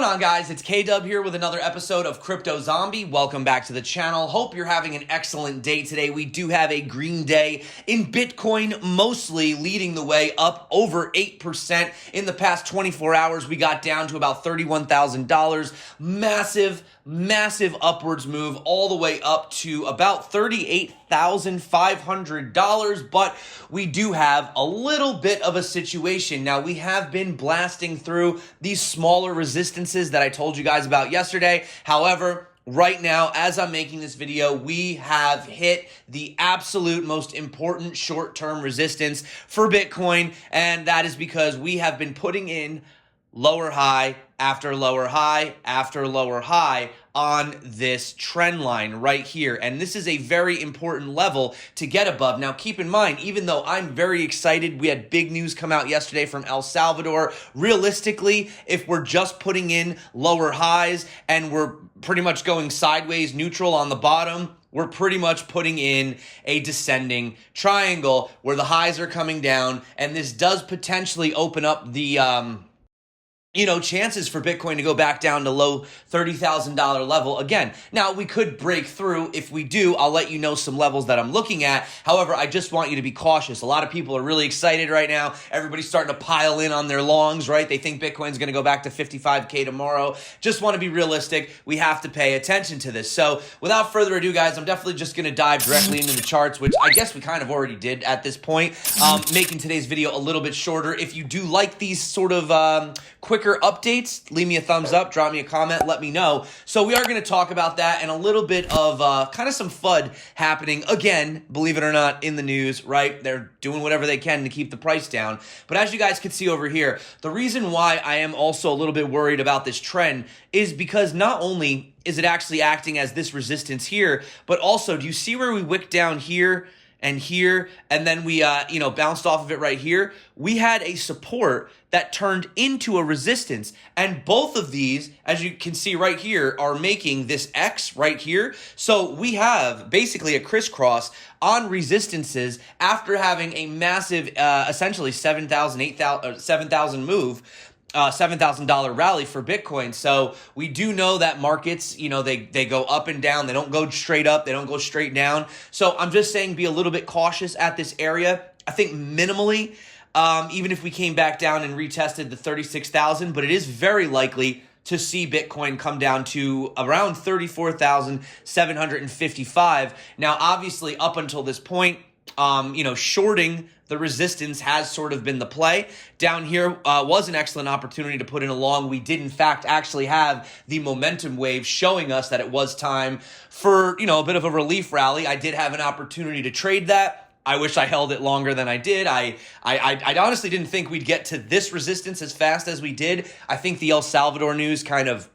on, guys? It's K-Dub here with another episode of CryptoZombie. Welcome back to the channel. Hope you're having an excellent day today. We do have a green day in Bitcoin, mostly leading the way up over 8%. In the past 24 hours, we got down to about $31,000. Massive upwards move all the way up to about $38,500, but we do have a little bit of a situation. Now, we have been blasting through these smaller resistances that I told you guys about yesterday. However, right now, as I'm making this video, we have hit the absolute most important short-term resistance for Bitcoin, and that is because we have been putting in lower high after lower high after lower high on this trend line right here. And this is a very important level to get above. Now, keep in mind, even though I'm very excited, we had big news come out yesterday from El Salvador. Realistically, if we're just putting in lower highs and we're pretty much going sideways neutral on the bottom, we're pretty much putting in a descending triangle where the highs are coming down, and this does potentially open up the chances for Bitcoin to go back down to low $30,000 level again. Now, we could break through. If we do, I'll let you know some levels that I'm looking at. However, I just want you to be cautious. A lot of people are really excited right now. Everybody's starting to pile in on their longs, right? They think Bitcoin's going to go back to 55K tomorrow. Just want to be realistic. We have to pay attention to this. So without further ado, guys, I'm definitely just going to dive directly into the charts, which I guess we kind of already did at this point, making today's video a little bit shorter. If you do like these sort of quicker updates, leave me a thumbs up, drop me a comment, let me know. So we are going to talk about that and a little bit of kind of some FUD happening again, believe it or not, in the news, right? They're doing whatever they can to keep the price down. But as you guys can see over here, the reason why I am also a little bit worried about this trend is because not only is it actually acting as this resistance here, but also, do you see where we wicked down here and here, and then we, bounced off of it right here? We had a support that turned into a resistance, and both of these, as you can see right here, are making this X right here. So we have basically a crisscross on resistances after having a massive, essentially 7,000 move. $7,000 rally for Bitcoin. So we do know that markets, they go up and down. They don't go straight up. They don't go straight down. So I'm just saying, be a little bit cautious at this area. I think minimally, even if we came back down and retested the 36,000, but it is very likely to see Bitcoin come down to around 34,755. Now, obviously, up until this point, shorting the resistance has sort of been the play. Down here was an excellent opportunity to put in a long. We did, in fact, actually have the momentum wave showing us that it was time for, a bit of a relief rally. I did have an opportunity to trade that. I wish I held it longer than I did. I honestly didn't think we'd get to this resistance as fast as we did. I think the El Salvador news kind of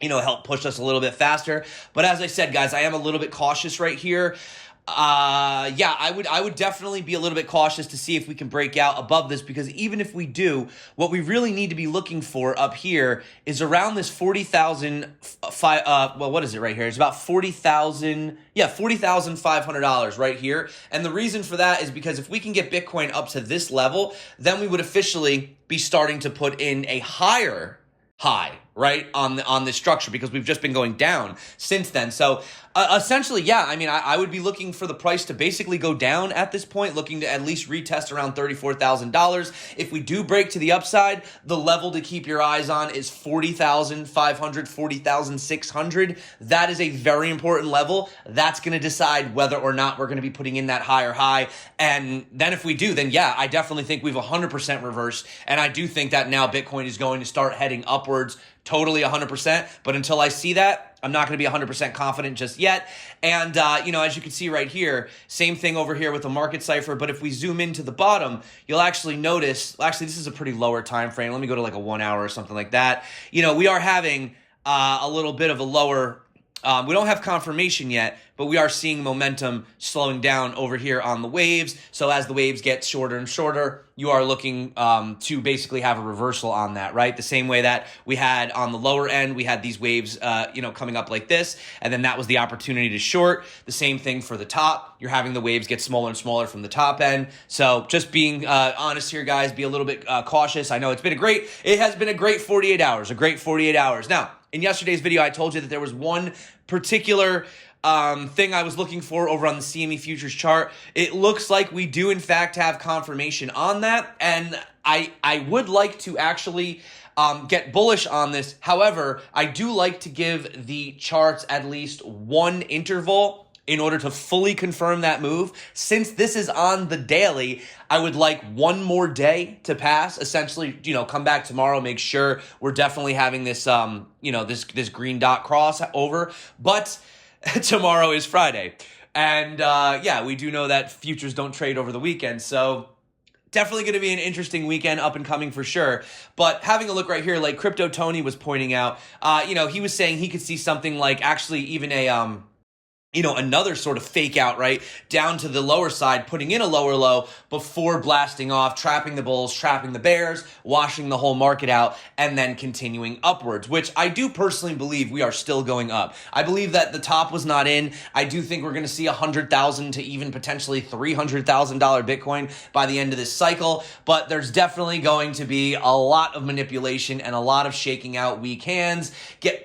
helped push us a little bit faster. But as I said, guys, I am a little bit cautious right here. I would definitely be a little bit cautious to see if we can break out above this, because even if we do, what we really need to be looking for up here is around this 40,000, what is it right here? It's about $40,500 right here. And the reason for that is because if we can get Bitcoin up to this level, then we would officially be starting to put in a higher high, right, on this structure, because we've just been going down since then. So essentially, I would be looking for the price to basically go down at this point, looking to at least retest around $34,000. If we do break to the upside, the level to keep your eyes on is 40,500, 40,600. That is a very important level. That's going to decide whether or not we're going to be putting in that higher high. And then if we do, then I definitely think we've 100% reversed. And I do think that now Bitcoin is going to start heading upwards, totally 100%. But until I see that, I'm not going to be 100% confident just yet. And, as you can see right here, same thing over here with the market cipher. But if we zoom into the bottom, you'll actually notice, this is a pretty lower time frame. Let me go to like a 1 hour or something like that. We are having a little bit of a lower, we don't have confirmation yet, but we are seeing momentum slowing down over here on the waves. So as the waves get shorter and shorter, you are looking to basically have a reversal on that, right? The same way that we had on the lower end, we had these waves, coming up like this, and then that was the opportunity to short. The same thing for the top. You're having the waves get smaller and smaller from the top end. So just being honest here, guys, be a little bit cautious. I know it has been a great 48 hours, Now, in yesterday's video, I told you that there was one particular thing I was looking for over on the CME futures chart. It looks like we do in fact have confirmation on that, and I would like to actually get bullish on this. However, I do like to give the charts at least one interval in order to fully confirm that move. Since this is on the daily, I would like one more day to pass, essentially, come back tomorrow, make sure we're definitely having this, this green dot cross over. But tomorrow is Friday. And we do know that futures don't trade over the weekend. So definitely going to be an interesting weekend up and coming for sure. But having a look right here, like Crypto Tony was pointing out, he was saying he could see something like actually even a another sort of fake out, right, down to the lower side, putting in a lower low before blasting off, trapping the bulls, trapping the bears, washing the whole market out, and then continuing upwards, which I do personally believe we are still going up. I believe that the top was not in. I do think we're going to see $100,000 to even potentially $300,000 Bitcoin by the end of this cycle, but there's definitely going to be a lot of manipulation and a lot of shaking out weak hands,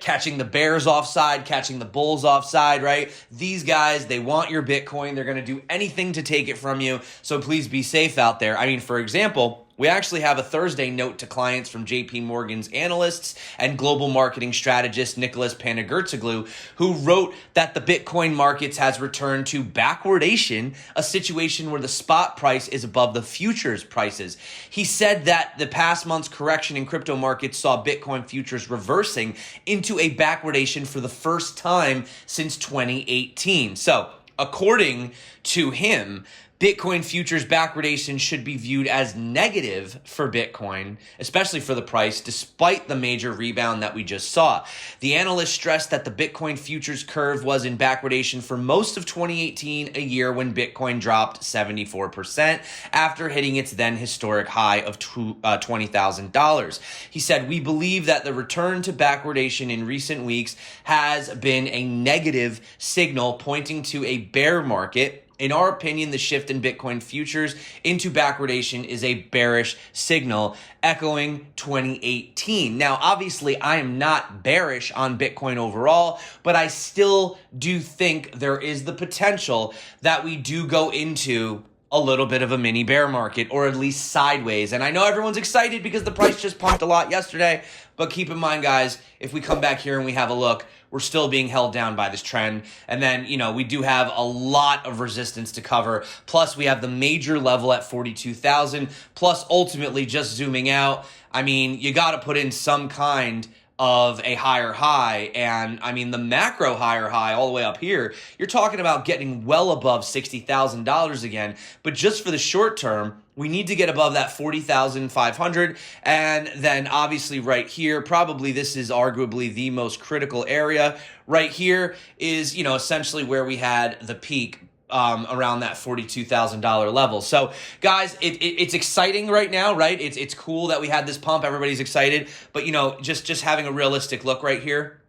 catching the bears offside, catching the bulls offside, right? These guys, they want your Bitcoin. They're going to do anything to take it from you. So please be safe out there. I mean, for example, we actually have a Thursday note to clients from JP Morgan's analysts and global marketing strategist Nicholas Panagurtoglu, who wrote that the Bitcoin markets has returned to backwardation, a situation where the spot price is above the futures prices. He said that the past month's correction in crypto markets saw Bitcoin futures reversing into a backwardation for the first time since 2018. So, according to him, Bitcoin futures backwardation should be viewed as negative for Bitcoin, especially for the price, despite the major rebound that we just saw. The analyst stressed that the Bitcoin futures curve was in backwardation for most of 2018, a year when Bitcoin dropped 74% after hitting its then historic high of $20,000. He said, "We believe that the return to backwardation in recent weeks has been a negative signal pointing to a bear market. In our opinion, the shift in Bitcoin futures into backwardation is a bearish signal," echoing 2018. Now, obviously, I am not bearish on Bitcoin overall, but I still do think there is the potential that we do go into a little bit of a mini bear market, or at least sideways. And I know everyone's excited because the price just pumped a lot yesterday, but keep in mind, guys, if we come back here and we have a look, we're still being held down by this trend. And then, we do have a lot of resistance to cover. Plus, we have the major level at 42,000. Plus, ultimately, just zooming out, I mean, you got to put in some kind of a higher high. And I mean, the macro higher high all the way up here, you're talking about getting well above $60,000 again. But just for the short term, we need to get above that 40,500. And then obviously right here, probably this is arguably the most critical area. Right here is, essentially where we had the peak around that $42,000 level. So guys, it's exciting right now, right? It's cool that we had this pump. Everybody's excited, but just having a realistic look right here,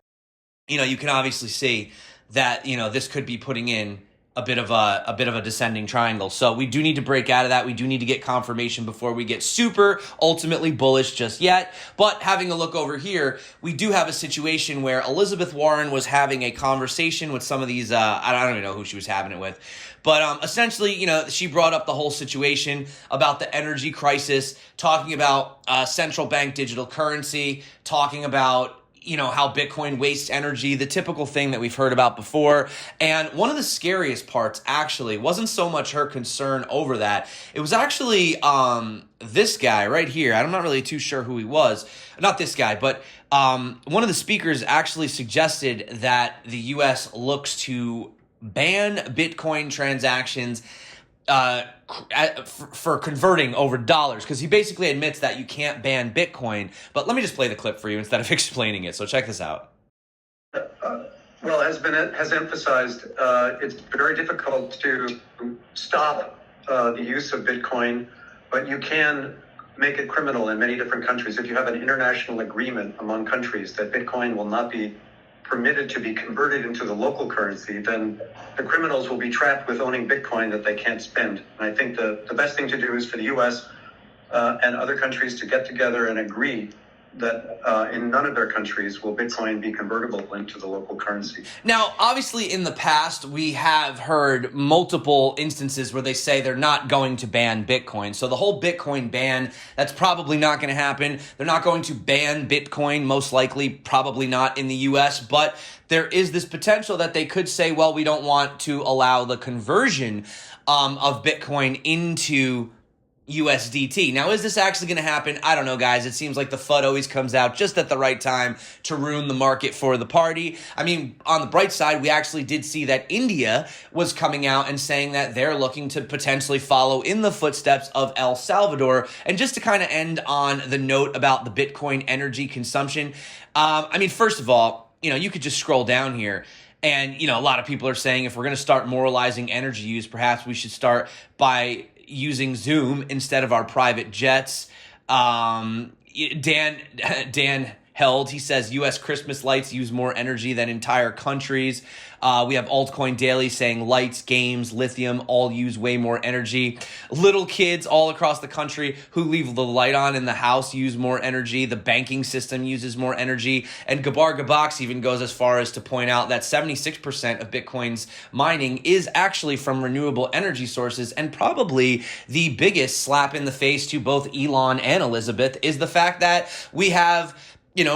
you can obviously see that, this could be putting in a bit of a descending triangle. So we do need to break out of that. We do need to get confirmation before we get super ultimately bullish just yet. But having a look over here, we do have a situation where Elizabeth Warren was having a conversation with some of these, I don't even know who she was having it with, but essentially, she brought up the whole situation about the energy crisis, talking about central bank digital currency, talking about how Bitcoin wastes energy, the typical thing that we've heard about before. And one of the scariest parts actually wasn't so much her concern over that. It was actually this guy right here. I'm not really too sure who he was. Not this guy, but one of the speakers actually suggested that the U.S. looks to ban Bitcoin transactions for converting over dollars, because he basically admits that you can't ban Bitcoin. But let me just play the clip for you instead of explaining it. So check this out. Well, has emphasized, it's very difficult to stop the use of Bitcoin, but you can make it criminal in many different countries. If you have an international agreement among countries that Bitcoin will not be permitted to be converted into the local currency, then the criminals will be trapped with owning Bitcoin that they can't spend. And I think the best thing to do is for the US and other countries to get together and agree that in none of their countries will Bitcoin be convertible into the local currency. Now, obviously, in the past, we have heard multiple instances where they say they're not going to ban Bitcoin. So the whole Bitcoin ban, that's probably not going to happen. They're not going to ban Bitcoin, most likely, probably not in the US, but there is this potential that they could say, well, we don't want to allow the conversion of Bitcoin into USDT. Now, is this actually going to happen? I don't know, guys. It seems like the FUD always comes out just at the right time to ruin the market for the party. I mean, on the bright side, we actually did see that India was coming out and saying that they're looking to potentially follow in the footsteps of El Salvador. And just to kind of end on the note about the Bitcoin energy consumption, I mean, first of all, you could just scroll down here. And, a lot of people are saying if we're going to start moralizing energy use, perhaps we should start by using Zoom instead of our private jets. Dan Held, he says U.S. Christmas lights use more energy than entire countries. We have Altcoin Daily saying lights, games, lithium all use way more energy. Little kids all across the country who leave the light on in the house use more energy. The banking system uses more energy. And Gabar Gabox even goes as far as to point out that 76% of Bitcoin's mining is actually from renewable energy sources. And probably the biggest slap in the face to both Elon and Elizabeth is the fact that we have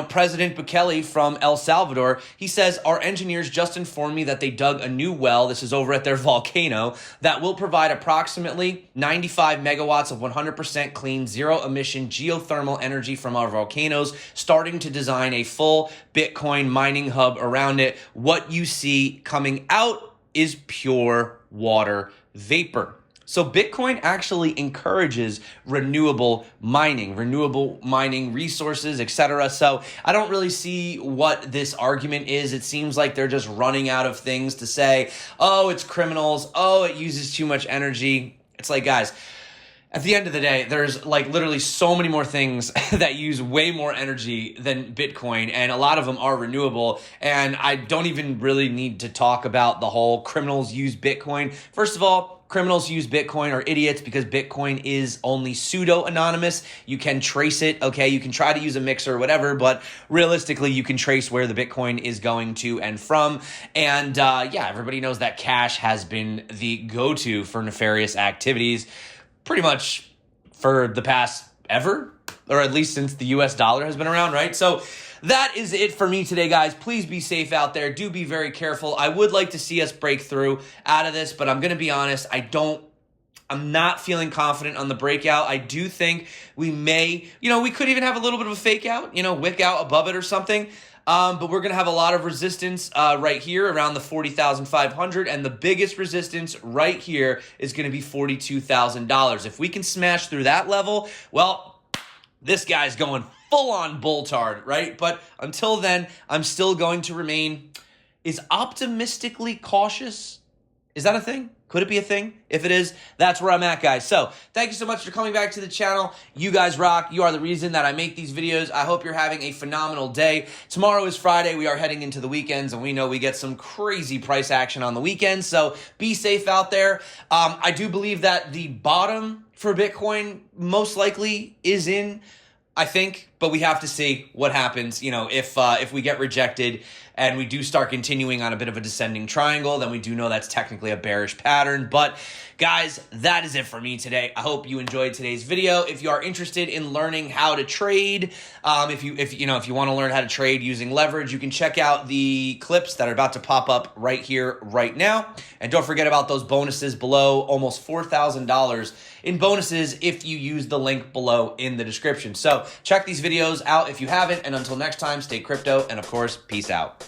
President Bukele from El Salvador. He says, our engineers just informed me that they dug a new well, this is over at their volcano, that will provide approximately 95 megawatts of 100% clean, zero-emission geothermal energy from our volcanoes, starting to design a full Bitcoin mining hub around it. What you see coming out is pure water vapor. So Bitcoin actually encourages renewable mining resources, etc. So I don't really see what this argument is. It seems like they're just running out of things to say. Oh, it's criminals. Oh, it uses too much energy. It's like, guys, at the end of the day, there's like literally so many more things that use way more energy than Bitcoin, and a lot of them are renewable. And I don't even really need to talk about the whole criminals use Bitcoin. First of all, criminals use Bitcoin are idiots because Bitcoin is only pseudo-anonymous. You can trace it, okay? You can try to use a mixer or whatever, but realistically, you can trace where the Bitcoin is going to and from. And yeah, everybody knows that cash has been the go-to for nefarious activities pretty much for the past ever, or at least since the US dollar has been around, right? So that is it for me today, guys. Please be safe out there. Do be very careful. I would like to see us break through out of this, but I'm going to be honest, I'm not feeling confident on the breakout. I do think we may, we could even have a little bit of a fake out, wick out above it or something. But we're going to have a lot of resistance right here around the 40,500, and the biggest resistance right here is going to be $42,000. If we can smash through that level, well, this guy's going full-on bull-tard, right? But until then, I'm still going to remain optimistically cautious. Is that a thing? Could it be a thing? If it is, that's where I'm at, guys. So thank you so much for coming back to the channel. You guys rock. You are the reason that I make these videos. I hope you're having a phenomenal day. Tomorrow is Friday. We are heading into the weekends, and we know we get some crazy price action on the weekends. So be safe out there. I do believe that the bottom for Bitcoin most likely is in, I think, but we have to see what happens. If we get rejected and we do start continuing on a bit of a descending triangle, then we do know that's technically a bearish pattern. But guys, that is it for me today. I hope you enjoyed today's video. If you are interested in learning how to trade, if you want to learn how to trade using leverage, you can check out the clips that are about to pop up right here, right now. And don't forget about those bonuses below, almost $4,000 in bonuses if you use the link below in the description. So check these videos out if you haven't, and until next time, stay crypto, and of course, peace out.